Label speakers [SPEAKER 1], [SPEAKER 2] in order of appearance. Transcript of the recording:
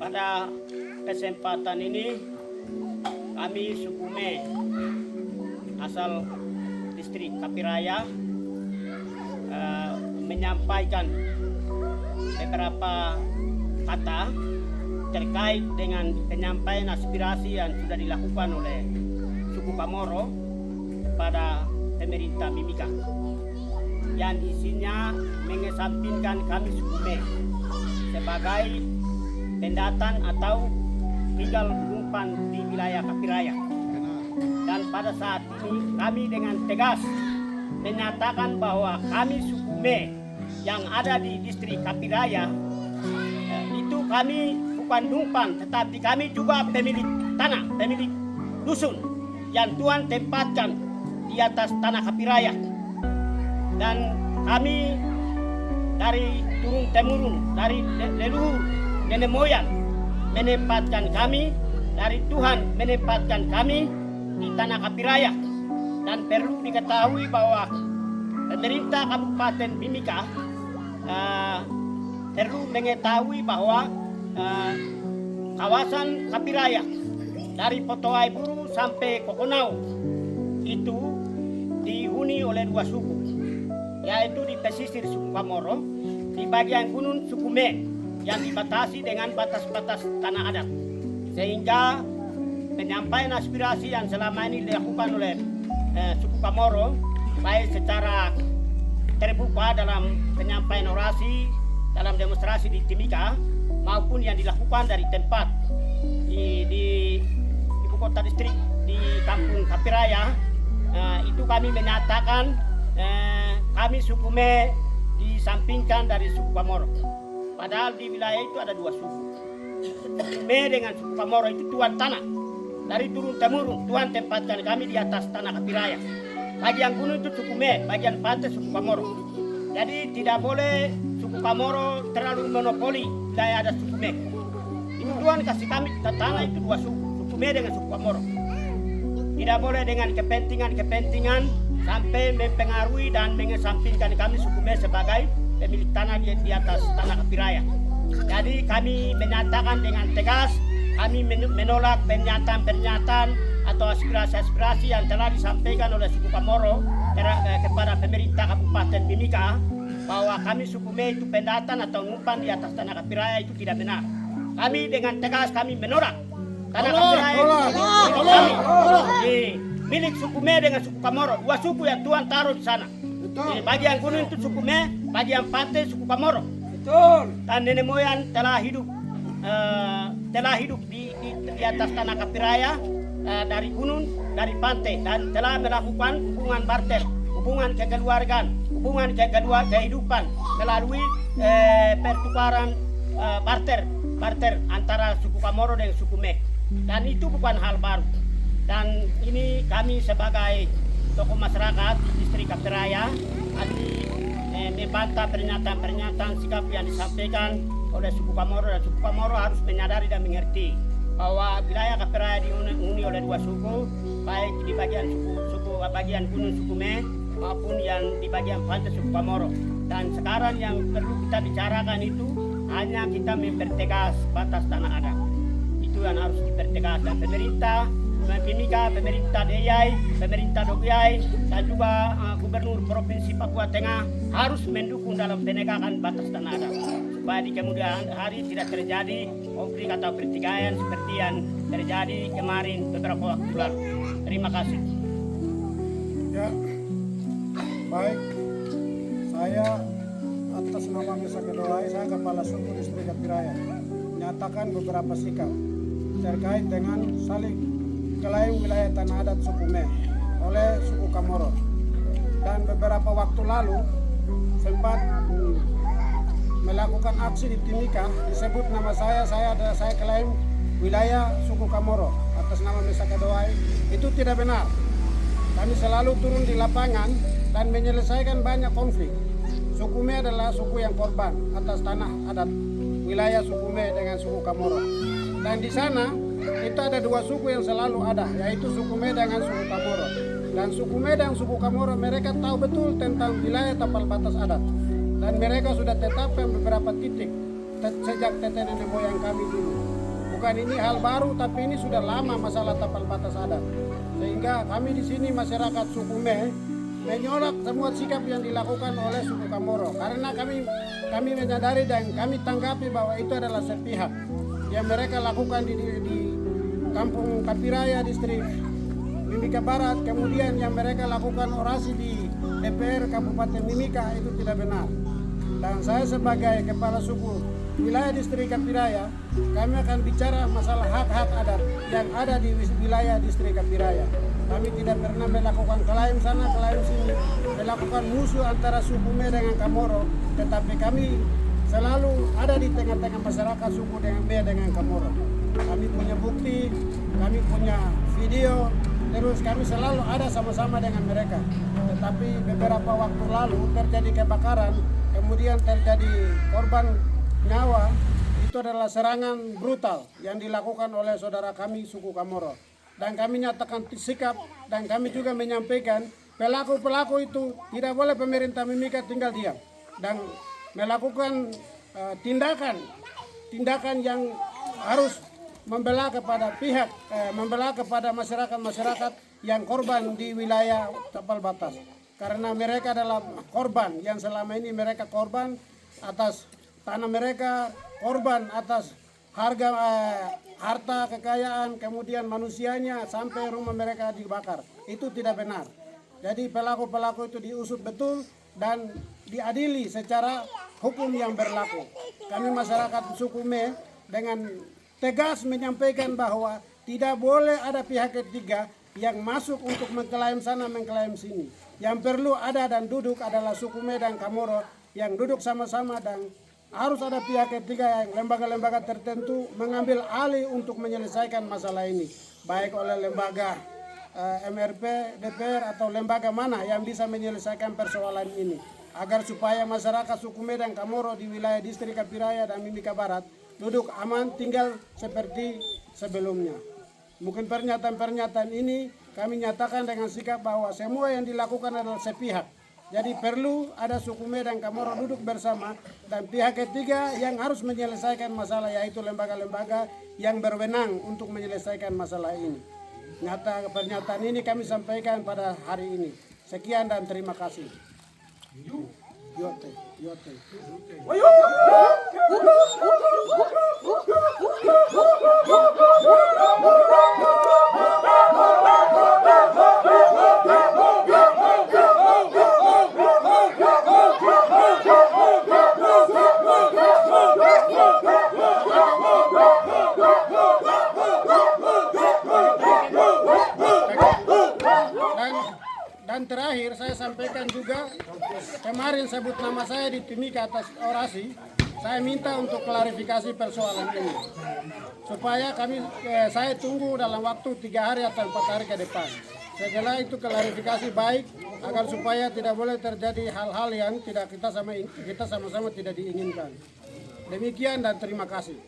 [SPEAKER 1] Pada kesempatan ini kami suku Me asal distrik Kapiraya menyampaikan beberapa kata terkait dengan penyampaian aspirasi yang sudah dilakukan oleh suku Kamoro kepada pemerintah Mimika, yang isinya mengesampingkan kami suku Me sebagai pendatang atau tinggal umpan di wilayah Kapiraya. Dan pada saat ini kami dengan tegas menyatakan bahwa kami suku Me yang ada di distrik Kapiraya itu kami bukan umpan, tetapi kami juga pemilik tanah, pemilik dusun yang Tuhan tempatkan di atas tanah Kapiraya. Dan kami dari turun-temurun, dari leluhur nenek moyang menempatkan kami, dari Tuhan menempatkan kami di tanah Kapiraya. Dan perlu diketahui bahwa pemerintah Kabupaten Mimika perlu mengetahui bahwa kawasan Kapiraya dari Potoai Buru sampai Kokonau itu dihuni oleh dua suku, yaitu di pesisir suku Kamoro, di bagian gunung suku Me yang dibatasi dengan batas-batas tanah adat. Sehingga penyampaian aspirasi yang selama ini dilakukan oleh suku Kamoro, baik secara terbuka dalam penyampaian orasi, dalam demonstrasi di Timika, maupun yang dilakukan dari tempat di ibu kota distrik di kampung Kapiraya, itu kami menyatakan kami suku Me disampingkan dari suku Kamoro. Padahal di wilayah itu ada dua suku. Suku Me dengan suku Kamoro itu tuan tanah. Dari turun-temurun Tuhan tempatkan kami di atas tanah Kapiraya. Bagian gunung itu suku Me, bagian pantai suku Kamoro. Jadi tidak boleh suku Kamoro terlalu monopoli wilayah ada suku Me. Itu Tuhan kasih kami tanah itu dua suku, suku Me dengan suku Kamoro. Tidak boleh dengan kepentingan-kepentingan sampai mempengaruhi dan mengesampingkan kami suku Me sebagai pemilik tanah di atas tanah Kapiraya. Jadi kami menyatakan dengan tegas, kami menolak pernyataan-pernyataan atau aspirasi-aspirasi yang telah disampaikan oleh suku Kamoro kepada pemerintah Kabupaten Mimika, bahwa kami suku Me itu pendatang atau ngumpan di atas tanah Kapiraya itu tidak benar. Kami dengan tegas kami menolak. Tanah Kapiraya itu milik suku Me dengan suku Kamoro, dua suku yang Tuhan taruh di sana. Di bagian gunung itu suku Me, bagian pantai suku Kamoro. Betul. Dan nenek moyang telah hidup di atas tanah Kapiraya, dari gunung, dari pantai, dan telah melakukan hubungan barter, hubungan kekeluargaan, hubungan kehidupan melalui pertukaran barter antara suku Kamoro dan suku Me. Dan itu bukan hal baru. Dan ini kami sebagai tokoh masyarakat di distrik Kapiraya membantah pernyataan sikap yang disampaikan oleh suku Kamoro, dan suku Kamoro harus menyadari dan mengerti bahwa wilayah Kapiraya dihuni oleh dua suku, baik di bagian gunung suku Me maupun yang di bagian pantai suku Kamoro. Dan sekarang yang perlu kita bicarakan itu hanya kita mempertegas batas tanah adat. Itu yang harus dipertegas, dan pemerintah Mimika, pemerintah Deyai, pemerintah Dogiai, dan juga Gubernur Provinsi Papua Tengah harus mendukung dalam penegakan batas tanah adat, supaya di kemudian hari tidak terjadi konflik atau pertikaian seperti yang terjadi kemarin beberapa waktu lalu. Terima kasih.
[SPEAKER 2] Ya, baik. Saya atas nama Mesa Kedoai, saya Kepala Suku Distrik Kapiraya, menyatakan beberapa sikap terkait dengan saling klaim wilayah tanah adat suku Me oleh suku Kamoro. Dan beberapa waktu lalu sempat melakukan aksi di Timika, disebut nama saya klaim wilayah suku Kamoro atas nama Mesa Kedoai. Itu tidak benar. Kami selalu turun di lapangan dan menyelesaikan banyak konflik. Suku Me adalah suku yang korban atas tanah adat wilayah suku Me dengan suku Kamoro. Dan di sana itu ada dua suku yang selalu ada, yaitu suku Me dengan suku Kamoro. Dan suku Me dan suku Kamoro mereka tahu betul tentang wilayah tapal batas adat. Dan mereka sudah tetapkan beberapa titik sejak nenek moyang kami dulu. bukan ini hal baru, tapi ini sudah lama masalah tapal batas adat. Sehingga kami di sini masyarakat suku Me menolak semua sikap yang dilakukan oleh suku Kamoro, karena kami menyadari dan kami tanggapi bahwa itu adalah sepihak yang mereka lakukan di Kampung Kapiraya, distrik Mimika Barat, kemudian yang mereka lakukan orasi di DPR Kabupaten Mimika, itu tidak benar. Dan saya sebagai kepala suku wilayah distrik Kapiraya, kami akan bicara masalah hak-hak adat yang ada di wilayah distrik Kapiraya. Kami tidak pernah melakukan klaim sana, klaim sini, melakukan musuh antara suku Me dengan Kamoro, tetapi kami selalu ada di tengah-tengah masyarakat suku dengan Me dengan Kamoro. Kami punya bukti, kami punya video, terus kami selalu ada sama-sama dengan mereka. Tetapi beberapa waktu lalu terjadi kebakaran, kemudian terjadi korban nyawa. Itu adalah serangan brutal yang dilakukan oleh saudara kami suku Kamoro. Dan kami nyatakan sikap, dan kami juga menyampaikan pelaku-pelaku itu tidak boleh pemerintah Mimika tinggal diam dan melakukan tindakan yang harus membela kepada membela kepada masyarakat yang korban di wilayah tapal batas, karena mereka adalah korban yang selama ini mereka korban atas tanah mereka, korban atas harta kekayaan, kemudian manusianya sampai rumah mereka dibakar. Itu tidak benar. Jadi pelaku-pelaku itu diusut betul dan diadili secara hukum yang berlaku. Kami masyarakat suku Me dengan tegas menyampaikan bahwa tidak boleh ada pihak ketiga yang masuk untuk mengklaim sana mengklaim sini. Yang perlu ada dan duduk adalah suku Me dan Kamoro yang duduk sama-sama, dan harus ada pihak ketiga yang lembaga-lembaga tertentu mengambil alih untuk menyelesaikan masalah ini, baik oleh lembaga MRP, DPR atau lembaga mana yang bisa menyelesaikan persoalan ini, agar supaya masyarakat suku Me dan Kamoro di wilayah distrik Kapiraya dan Mimika Barat duduk aman tinggal seperti sebelumnya. Mungkin pernyataan-pernyataan ini kami nyatakan dengan sikap bahwa semua yang dilakukan adalah sepihak. Jadi perlu ada suku Me dan Kamoro duduk bersama, dan pihak ketiga yang harus menyelesaikan masalah, yaitu lembaga-lembaga yang berwenang untuk menyelesaikan masalah ini. Pernyataan ini kami sampaikan pada hari ini. Sekian dan terima kasih. Yote. Dan terakhir saya sampaikan juga, kemarin sebut nama saya di Timika atas orasi, saya minta untuk klarifikasi persoalan ini, supaya saya tunggu dalam waktu 3 hari atau 4 hari ke depan. Setelah itu klarifikasi baik, agar supaya tidak boleh terjadi hal-hal yang kita sama-sama tidak diinginkan. Demikian dan terima kasih.